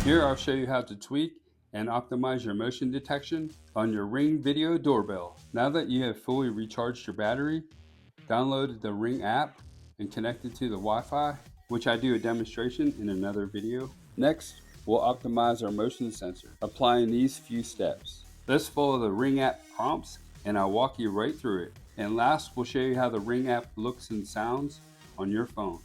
Here I'll show you how to tweak and optimize your motion detection on your Ring Video Doorbell. Now that you have fully recharged your battery, downloaded the Ring app, and connected to the Wi-Fi, which I do a demonstration in another video. Next, we'll optimize our motion sensor, applying these few steps. Let's follow the Ring app prompts and I'll walk you right through it. And last, we'll show you how the Ring app looks and sounds on your phone.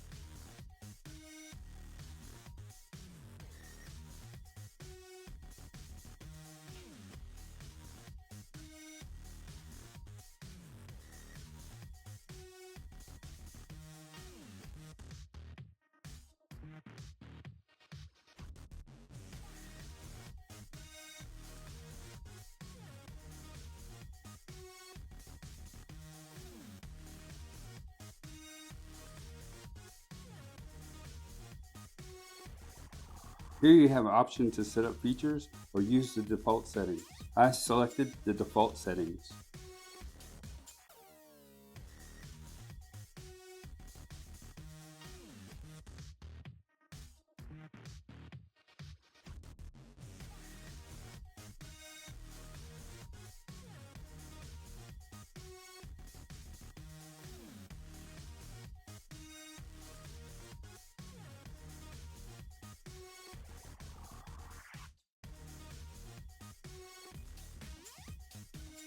Here you have an option to set up features or use the default settings. I selected the default settings.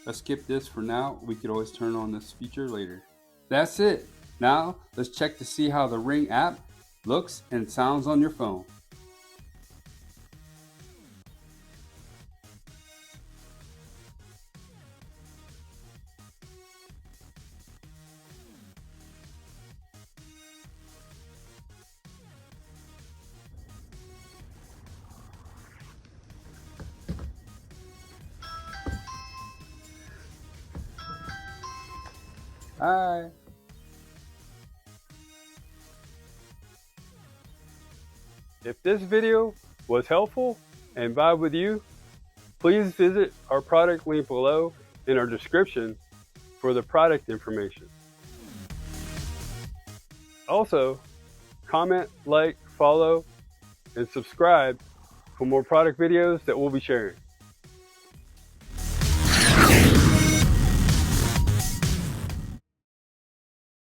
Let's skip this for now. We could always turn on this feature later. That's it. Now let's check to see how the Ring app looks and sounds on your phone. Hi. If this video was helpful and vibe with you, please visit our product link below in our description for the product information. Also, comment, like, follow, and subscribe for more product videos that we'll be sharing.